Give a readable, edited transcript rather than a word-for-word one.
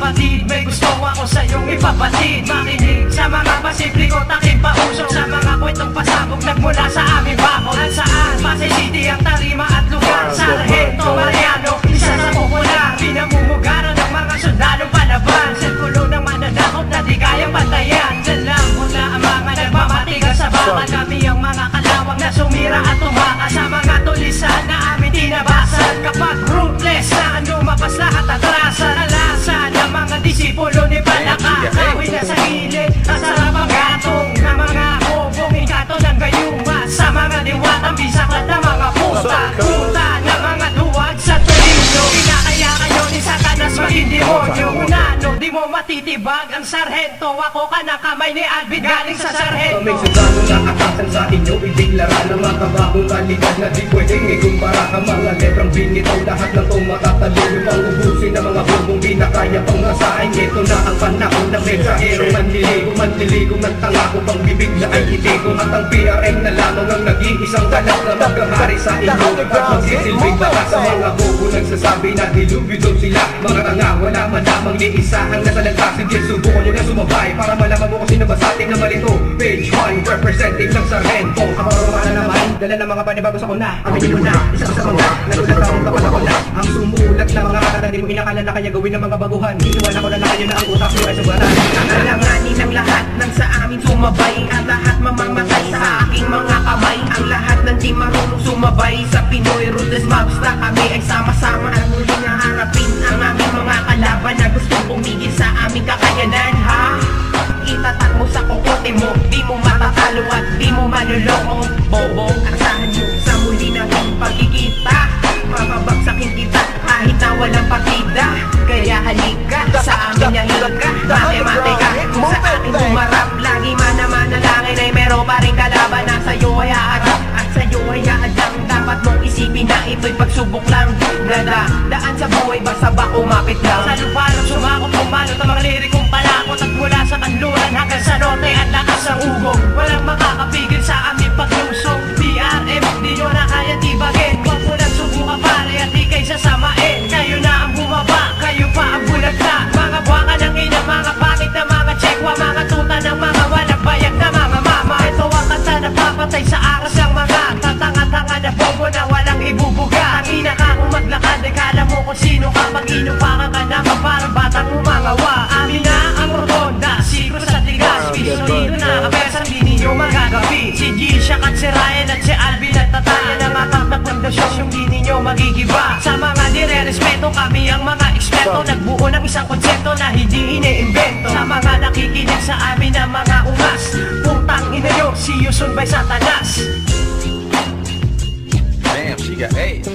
kapatid, may gusto ako sa iyong ipabatid. Makinig sa mga pasimple ko taking pausok, sa mga kwentong pasabog nagmula sa aming bakod. At saan, Pasay City ang tarima at lugar. Sargento Mariano, isa sa popular, pinamumugaran ng mga sundalong palaban. Sirkulo ng mananakot na di kayang patayan. Diyan lang mula ang mga nagmamatigas sa bakal. Kami ang mga kalawang na sumira at tumakas sa mga tulisan na aming tinabasan. Kapag ruthless na ang lumabas lahat atrasan, alasan ng mga disipulo ni Balaka. Kawin na sa gilid, ang sarap ang gatong ng mga bobong ikato ng gayuma. Sa mga diwatang bisaklat ng mga puta, puta ng mga duwag sa tulino. Kinakaya kayo ni Satanas maging demonyo. Unano, di mo matitibag ang sarhento. Ako ka na kamay ni Alvin galing sa sarhento. Kaming sundalo na atasan sa inyo, ideklara ng mga kabagong kalidad na di pwedeng ikumpara. Ang mga letrang binitaw, lahat ng itong matatalino. Pang ubusin ng mga bubong di na kaya pang asahin. Ito na ang panahon na mensahero. Manliligo ng tanga ko, pang bibig na ay hindi ko. At ang PRM na lamang ang nag-iisang ganap na magkakari sa inyo. At magsisilbing baka sa mga bobo nagsasabi na dilubyo sila. Mga tanga, wala man lamang ni isa ang nasalagta. Sige, subukan nyo na sumabay para malaman mo kung sino ba sa ating na malito. Page 1, representing ng sarhento. Ang mga na naman, dala ng mga panibago sa kuna. Aminin mo na, isa sa mga nagulat akong kapalakon na. Ang sumulat na mga kata, di mo inakala na kaya gawin ng mga baguhan. Iiwan ako na kayo na ang utak nyo ay subaran. Alanganin ang lahat ng sa amin sumabay. At lahat mamamatay sa aking mga kamay. Ang lahat ng di marunong sumabay sa Pinoy Ruthless Mobs na kami ay sama-sama. At muling haharapin ang aming mga kalaban na gustong pumigil sa aming kakayanan. Ha? Itatak mo sa kokote mo, di mo matatalo at di mo manuloko. Bobo, asahan mo sa muli nating pagkikita. Mapabagsakin kita kahit na walang partida. Kaya halika sa amin na hilga. Matematika kung sa akin bumarap. Lagi manalangin ay meron pa rin kalaban na sa'yo ay aadap. At sa'yo ay aadang dapat mong isipin na ito'y pagsubok lang. Daan sa buhay basta ba kumapit lang. Sa lupa ng sumakot, pumalot ang mga lirikong palakot. At mula sa kanluran hanggang sa norte at lakas ang ugong. Walang makakapigil sa aming paglusong. PRM, di nyo na kaya tibagin. Huwag mo lang subukan pare at di kayo sasamain. Kayo na ang bumaba, kayo pa ang bulagta. Mga buwaka ng ina, mga pangit na mga tsekwa. Mga tuta ng mga walang bayag na mga mama. Ito ang kanta na papatay sa aras ng mga tatanga-tanga na bobo na walang ibubuga. Ang ina ka kung maglakad, ay kala mo kung sino ka. Mag-inupakan ka naman parang batang umangawa. Amin na ang rotonda, siguro sa tigas. Piso dito na kapesan, di ninyo magagabi. Si G-Shock at si Ryan at si Alvin at Tataya na matatak ng dasyos yung di ninyo magigiba. Sa mga dire-respeto, kami ang mga eksperto. Nagbuo ng isang konsepto na hindi ine-invento. Sa mga nakikinig sa amin na mga ungas, putang ina nyo, see you soon by Satanas. Damn, she got AIDS.